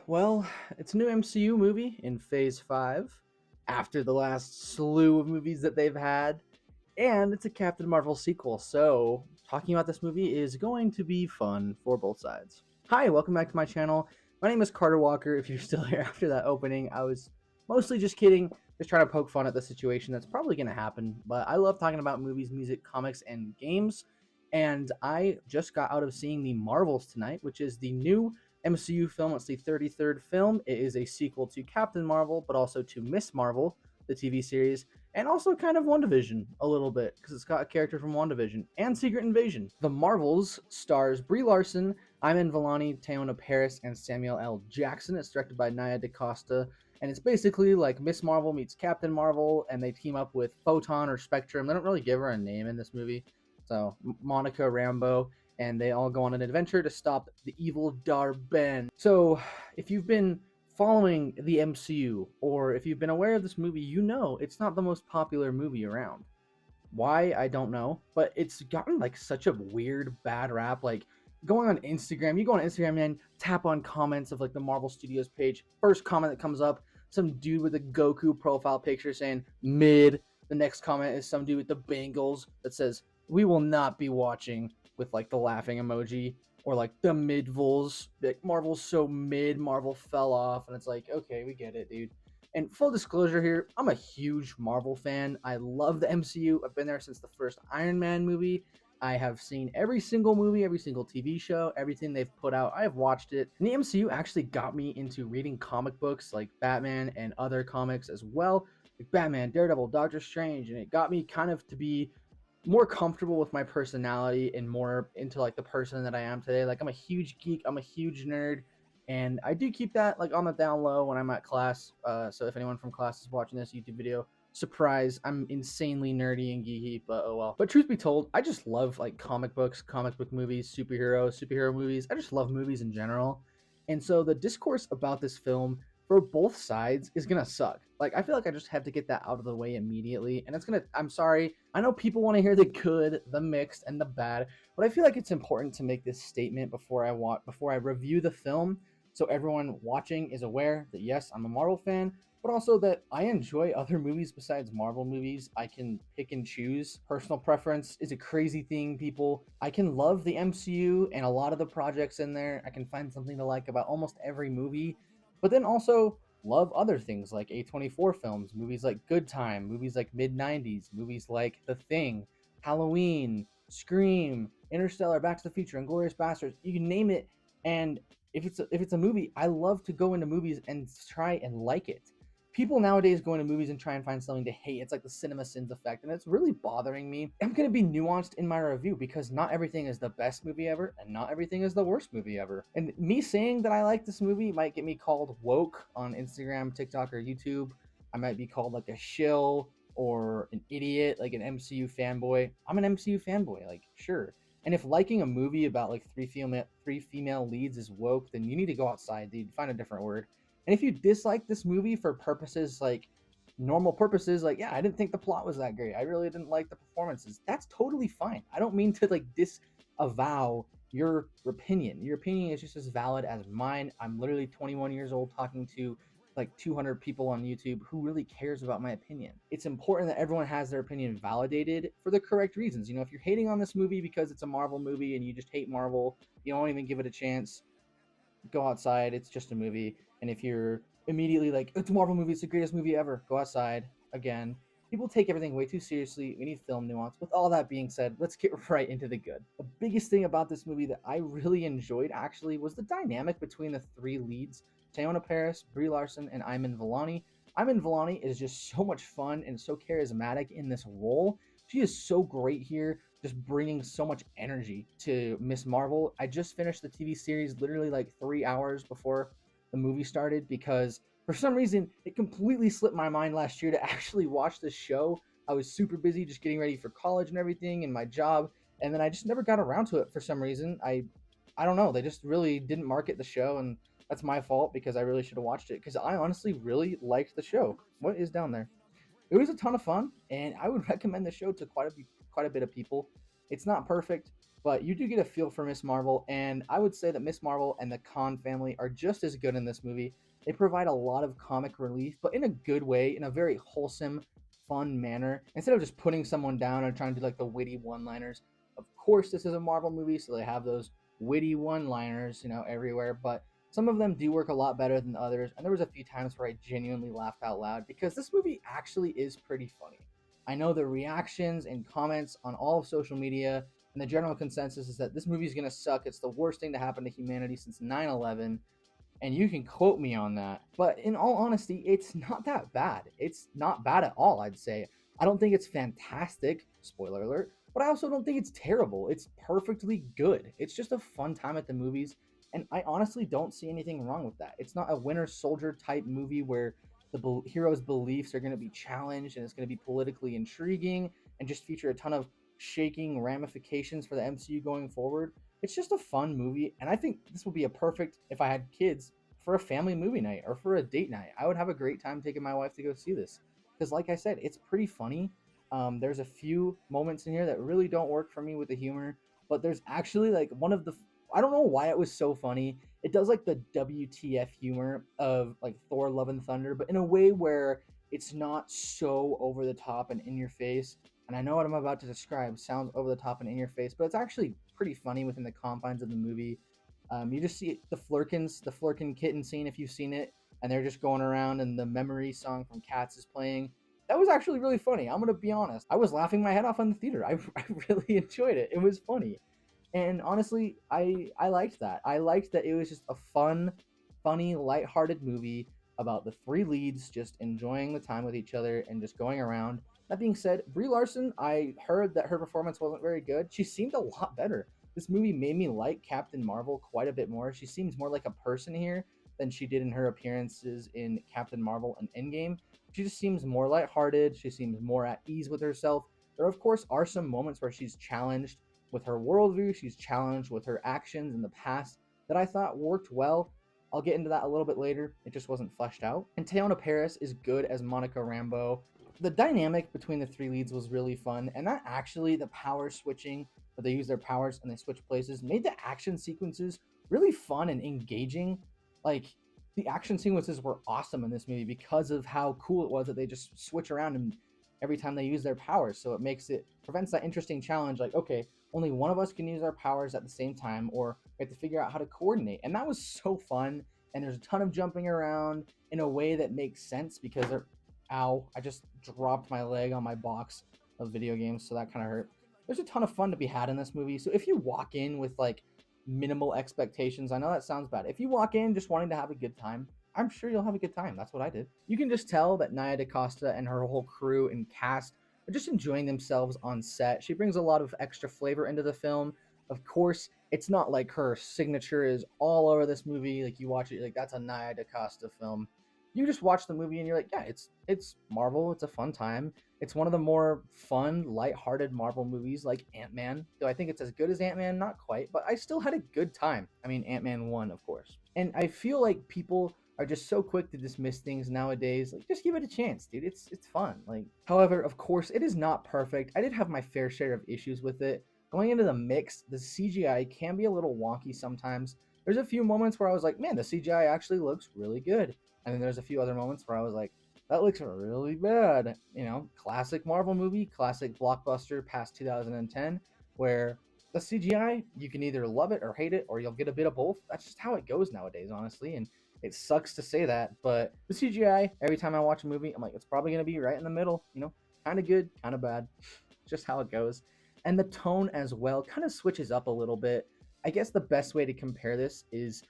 Well, it's a new MCU movie in Phase 5 after the last slew of movies that they've had, and it's a Captain Marvel sequel, so talking about this movie is going to be fun for both sides. Hi, welcome back to my channel. My name is Carter Walker. If you're still here after that opening, I was mostly just kidding, just trying to poke fun at the situation that's probably going to happen, but I love talking about movies, music, comics, and games, and I just got out of seeing The Marvels tonight, which is the new MCU film. It's the 33rd film. It is a sequel to Captain Marvel, but also to Miss Marvel, the TV series, and also kind of WandaVision a little bit, because it's got a character from WandaVision, and Secret Invasion. The Marvels stars Brie Larson, Iman Vellani, Teyonah Parris, and Samuel L. Jackson. It's directed by Nia DaCosta, and it's basically like Miss Marvel meets Captain Marvel, and they team up with Photon or Spectrum. They don't really give her a name in this movie, so Monica Rambeau, and they all go on an adventure to stop the evil Dar-Ben. So, if you've been following the MCU, or if you've been aware of this movie, you know it's not the most popular movie around. Why, I don't know, but it's gotten like such a weird bad rap. Like, going on Instagram, you go on Instagram and tap on comments of like the Marvel Studios page. First comment that comes up, some dude with a Goku profile picture saying mid. The next comment is some dude with the Bengals that says, "We will not be watching," with like the laughing emoji, or like the midvals. Like, Marvel's so mid, Marvel fell off, and it's like, okay, we get it, dude. And full disclosure here, I'm a huge Marvel fan. I love the MCU. I've been there since the first Iron Man movie. I have seen every single movie, every single TV show, everything they've put out. I have watched it. And the MCU actually got me into reading comic books like Batman and other comics as well, like Batman, Daredevil, Doctor Strange, and it got me kind of to be more comfortable with my personality and more into like the person that I am today. Like, I'm a huge geek, I'm a huge nerd, and I do keep that like on the down low when I'm at class. So if anyone from class is watching this YouTube video, surprise, I'm insanely nerdy and geeky, but oh well. But truth be told, I just love like comic books, comic book movies, superhero movies. I just love movies in general. And so the discourse about this film for both sides is gonna suck. Like, I feel like I just have to get that out of the way immediately. And it's gonna, I'm sorry, I know people want to hear the good, the mixed, and the bad, but I feel like it's important to make this statement before I review the film, so everyone watching is aware that yes, I'm a Marvel fan, but also that I enjoy other movies besides Marvel movies. I can pick and choose. Personal preference is a crazy thing, people. I can love the MCU and a lot of the projects in there. I can find something to like about almost every movie, but then also love other things like A24 films, movies like Good Time, movies like mid 90s, movies like The Thing, Halloween, Scream, Interstellar, Back to the Future, Inglourious Basterds, you can name it. And if it's a movie, I love to go into movies and try and like it. People nowadays go into movies and try and find something to hate. It's like the cinema sins effect, and it's really bothering me. I'm gonna be nuanced in my review because not everything is the best movie ever, and not everything is the worst movie ever. And me saying that I like this movie might get me called woke on Instagram, TikTok, or YouTube. I might be called like a shill or an idiot, like an MCU fanboy. I'm an MCU fanboy, like, sure. And if liking a movie about like three female leads is woke, then you need to go outside, dude. Find a different word. And if you dislike this movie for purposes like normal purposes, like, yeah, I didn't think the plot was that great, I really didn't like the performances, that's totally fine. I don't mean to like disavow your opinion. Your opinion is just as valid as mine. I'm literally 21 years old talking to like 200 people on YouTube. Who really cares about my opinion? It's important that everyone has their opinion validated for the correct reasons. You know, if you're hating on this movie because it's a Marvel movie and you just hate Marvel, you don't even give it a chance, go outside. It's just a movie. And if you're immediately like, it's a Marvel movie, it's the greatest movie ever, go outside. Again, people take everything way too seriously. We need film nuance. With all that being said, let's get right into the good. The biggest thing about this movie that I really enjoyed actually was the dynamic between the three leads, Teyonah Parris, Brie Larson, and Iman Vellani. Iman Vellani is just so much fun and so charismatic in this role. She is so great here, just bringing so much energy to Miss Marvel. I just finished the TV series literally like 3 hours before the movie started because for some reason it completely slipped my mind last year to actually watch this show. I was super busy just getting ready for college and everything and my job, and then I just never got around to it for some reason. I don't know, they just really didn't market the show, and that's my fault because I really should have watched it because I honestly really liked the show. What is down there? It was a ton of fun, and I would recommend the show to quite a bit of people. It's not perfect. but you do get a feel for Miss Marvel, and I would say that Miss Marvel and the Khan family are just as good in this movie. They provide a lot of comic relief, but in a good way, in a very wholesome, fun manner. Instead of just putting someone down and trying to do like the witty one-liners. Of course, this is a Marvel movie, so they have those witty one-liners, everywhere, but some of them do work a lot better than others, and there was a few times where I genuinely laughed out loud because this movie actually is pretty funny. I know the reactions and comments on all of social media and the general consensus is that this movie is going to suck. It's the worst thing to happen to humanity since 9/11, and you can quote me on that. But in all honesty, it's not that bad. It's not bad at all, I'd say. I don't think it's fantastic, spoiler alert, but I also don't think it's terrible. It's perfectly good. It's just a fun time at the movies, and I honestly don't see anything wrong with that. It's not a Winter Soldier type movie where the hero's beliefs are going to be challenged and it's going to be politically intriguing and just feature a ton of shaking ramifications for the MCU going forward. It's just a fun movie, and I think this would be a perfect, if I had kids, for a family movie night or for a date night. I would have a great time taking my wife to go see this because, like I said, it's pretty funny. There's a few moments in here that really don't work for me with the humor, but there's actually like one of the, I don't know why it was so funny. It does like the WTF humor of like Thor Love and Thunder, but in a way where it's not so over the top and in your face. And I know what I'm about to describe sounds over the top and in your face, but it's actually pretty funny within the confines of the movie. You just see the Flurkin kitten scene if you've seen it, and they're just going around, and the memory song from Cats is playing. That was actually really funny. I'm gonna be honest. I was laughing my head off in the theater. I really enjoyed it. It was funny. And honestly, I liked that. I liked that it was just a fun, funny, lighthearted movie about the three leads just enjoying the time with each other and just going around. That being said, Brie Larson, I heard that her performance wasn't very good. She seemed a lot better. This movie made me like Captain Marvel quite a bit more. She seems more like a person here than she did in her appearances in Captain Marvel and Endgame. She just seems more lighthearted. She seems more at ease with herself. There, of course, are some moments where she's challenged with her worldview, she's challenged with her actions in the past that I thought worked well. I'll get into that a little bit later. It just wasn't fleshed out. And Teyonah Parris is good as Monica Rambeau. The dynamic between the three leads was really fun, and that actually, the power switching, where they use their powers and they switch places, made the action sequences really fun and engaging. Like, the action sequences were awesome in this movie because of how cool it was that they just switch around and every time they use their powers. So it prevents that interesting challenge. Like, okay, only one of us can use our powers at the same time, or we have to figure out how to coordinate. And that was so fun. And there's a ton of jumping around in a way that makes sense because ow, I just dropped my leg on my box of video games, so that kind of hurt. There's a ton of fun to be had in this movie. So if you walk in with like minimal expectations, I know that sounds bad. If you walk in just wanting to have a good time, I'm sure you'll have a good time. That's what I did. You can just tell that Nia DaCosta and her whole crew and cast are just enjoying themselves on set. She brings a lot of extra flavor into the film. Of course, it's not like her signature is all over this movie. Like you watch it, like that's a Nia DaCosta film. You just watch the movie and you're like, yeah, it's Marvel. It's a fun time. It's one of the more fun, light-hearted Marvel movies like Ant-Man. Though I think it's as good as Ant-Man, not quite, but I still had a good time. I mean, Ant-Man 1, of course. And I feel like people are just so quick to dismiss things nowadays. Like, just give it a chance, dude. It's fun. Like, however, of course, it is not perfect. I did have my fair share of issues with it. Going into the mix, the CGI can be a little wonky sometimes. There's a few moments where I was like, man, the CGI actually looks really good. And then there's a few other moments where I was like, that looks really bad. Classic Marvel movie, classic blockbuster past 2010, where the CGI, you can either love it or hate it, or you'll get a bit of both. That's just how it goes nowadays, honestly. And it sucks to say that, but the CGI, every time I watch a movie, I'm like, it's probably going to be right in the middle, kind of good, kind of bad. Just how it goes. And the tone as well kind of switches up a little bit. I guess the best way to compare this is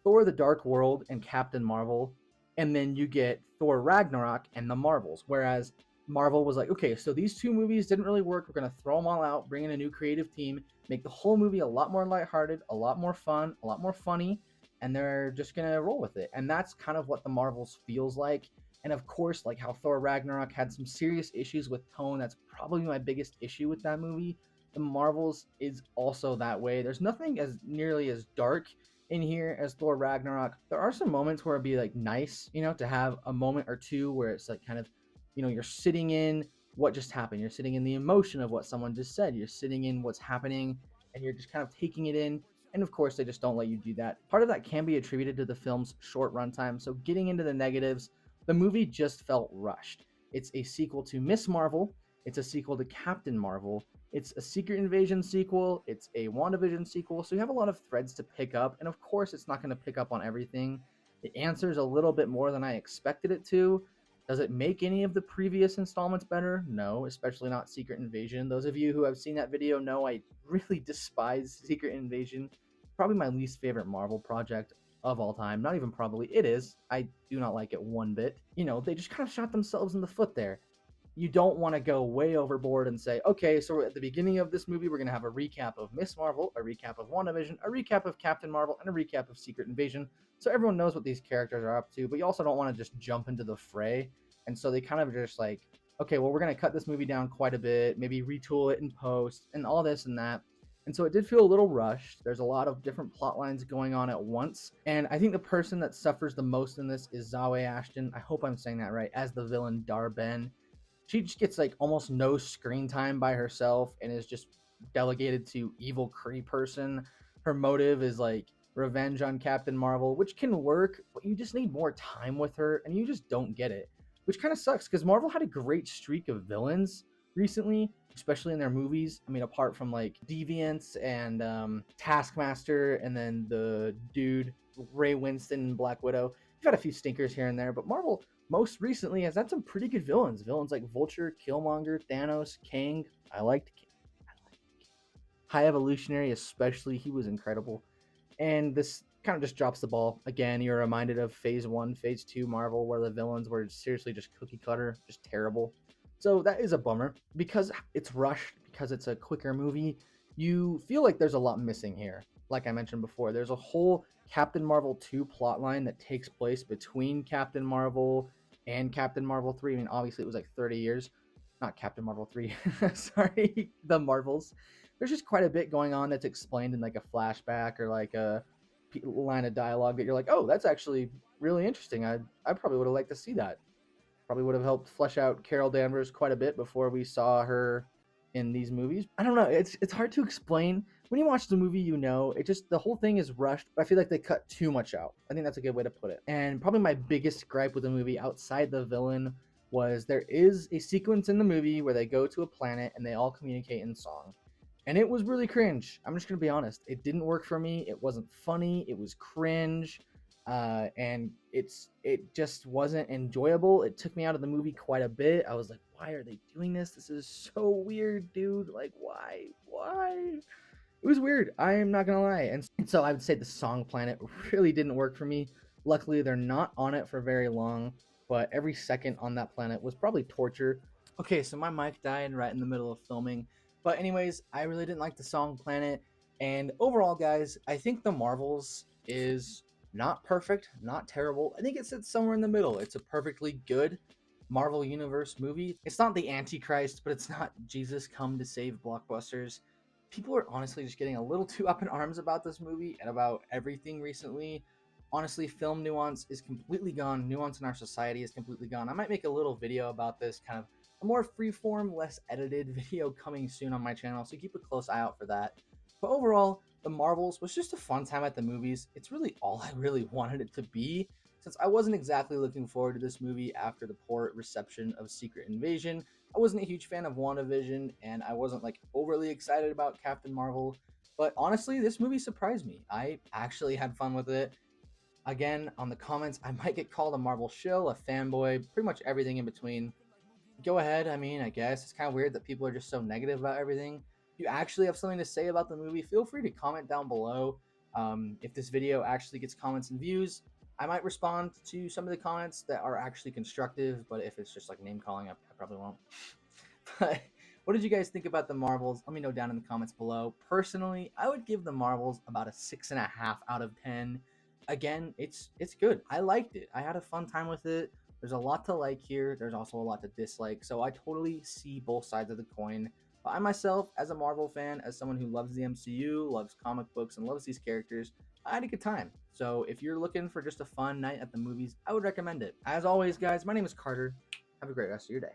Thor the Dark World and Captain Marvel, and then you get Thor Ragnarok and the Marvels. Whereas Marvel was like, okay, so these two movies didn't really work. We're going to throw them all out, bring in a new creative team, make the whole movie a lot more lighthearted, a lot more fun, a lot more funny, and they're just going to roll with it. And that's kind of what the Marvels feels like. And of course, like how Thor Ragnarok had some serious issues with tone, that's probably my biggest issue with that movie. The Marvels is also that way. There's nothing as nearly as dark in here as Thor Ragnarok. There are some moments where it'd be like nice, to have a moment or two where it's like kind of, you're sitting in what just happened. You're sitting in the emotion of what someone just said. You're sitting in what's happening and you're just kind of taking it in. And of course, they just don't let you do that. Part of that can be attributed to the film's short runtime. So, getting into the negatives, the movie just felt rushed. It's a sequel to Miss Marvel, it's a sequel to Captain Marvel, it's a Secret Invasion sequel, it's a WandaVision sequel. So, you have a lot of threads to pick up. And of course, it's not going to pick up on everything. It answers a little bit more than I expected it to. Does it make any of the previous installments better? No, especially not Secret Invasion. Those of you who have seen that video know I really despise Secret Invasion. Probably my least favorite Marvel project of all time. Not even probably, it is. I do not like it one bit. You know, they just kind of shot themselves in the foot there. You don't want to go way overboard and say, okay, so at the beginning of this movie, we're going to have a recap of Miss Marvel, a recap of WandaVision, a recap of Captain Marvel, and a recap of Secret Invasion. So everyone knows what these characters are up to, but you also don't want to just jump into the fray. And so they kind of just like, okay, well, we're going to cut this movie down quite a bit, maybe retool it in post, and all this and that. And so it did feel a little rushed. There's a lot of different plot lines going on at once. And I think the person that suffers the most in this is Zawe Ashton. I hope I'm saying that right, as the villain Dar-Ben. She just gets like almost no screen time by herself and is just delegated to evil Kree person. Her motive is like revenge on Captain Marvel, which can work, but you just need more time with her and you just don't get it, which kind of sucks because Marvel had a great streak of villains recently, especially in their movies. I mean, apart from like Deviants and Taskmaster, and then the dude Ray Winston and Black Widow. You've had a few stinkers here and there, but Marvel most recently has had some pretty good villains. Villains like Vulture, Killmonger, Thanos, Kang. I liked Kang. High Evolutionary, especially. He was incredible. And this kind of just drops the ball. Again, you're reminded of Phase 1, Phase 2 Marvel, where the villains were seriously just cookie cutter, just terrible. So that is a bummer. Because it's rushed, because it's a quicker movie, you feel like there's a lot missing here. Like I mentioned before, there's a whole Captain Marvel 2 plotline that takes place between Captain Marvel and Captain Marvel 3. I mean, obviously it was like 30 years. Not Captain Marvel 3. Sorry, the Marvels. There's just quite a bit going on that's explained in like a flashback or like a line of dialogue that you're like, oh, that's actually really interesting. I probably would have liked to see that. Probably would have helped flesh out Carol Danvers quite a bit before we saw her in these movies. I don't know. It's hard to explain. When you watch the movie, you know, it just the whole thing is rushed, but I feel like they cut too much out. I think that's a good way to put it. And probably my biggest gripe with the movie outside the villain was there is a sequence in the movie where they go to a planet and they all communicate in song. And it was really cringe. I'm just gonna be honest. It didn't work for me. It wasn't funny. It was cringe, and it just wasn't enjoyable. It took me out of the movie quite a bit. I was like, why are they doing this? This is so weird, dude. Like, why? Why? It was weird. I am not gonna lie. And so I would say the Song Planet really didn't work for me. Luckily, they're not on it for very long, but every second on that planet was probably torture. Okay, so my mic died right in the middle of filming. But anyways, I really didn't like the Song Planet. And overall, guys, I think The Marvels is not perfect, not terrible. I think it sits somewhere in the middle. It's a perfectly good Marvel Universe movie. It's not the Antichrist, but it's not Jesus come to save blockbusters. People are honestly just getting a little too up in arms about this movie and about everything recently. Honestly, film nuance is completely gone. Nuance in our society is completely gone. I might make a little video about this, kind of a more freeform, less edited video coming soon on my channel, so keep a close eye out for that. But overall, The Marvels was just a fun time at the movies. It's really all I really wanted it to be, since I wasn't exactly looking forward to this movie after the poor reception of Secret Invasion. I wasn't a huge fan of WandaVision, and I wasn't like overly excited about Captain Marvel. But honestly, this movie surprised me. I actually had fun with it. Again, on the comments, I might get called a Marvel shill, a fanboy, pretty much everything in between. Go ahead. I mean, I guess it's kind of weird that people are just so negative about everything. If you actually have something to say about the movie, feel free to comment down below. If this video actually gets comments and views, I might respond to some of the comments that are actually constructive, but if it's just like name calling, I probably won't. But what did you guys think about the Marvels? Let me know down in the comments below. Personally, I would give the Marvels about a 6.5 out of 10. Again, it's good. I liked it. I had a fun time with it. There's a lot to like here. There's also a lot to dislike. So I totally see both sides of the coin. But I myself, as a Marvel fan, as someone who loves the MCU, loves comic books, and loves these characters, I had a good time. So if you're looking for just a fun night at the movies, I would recommend it. As always, guys, my name is Carter. Have a great rest of your day.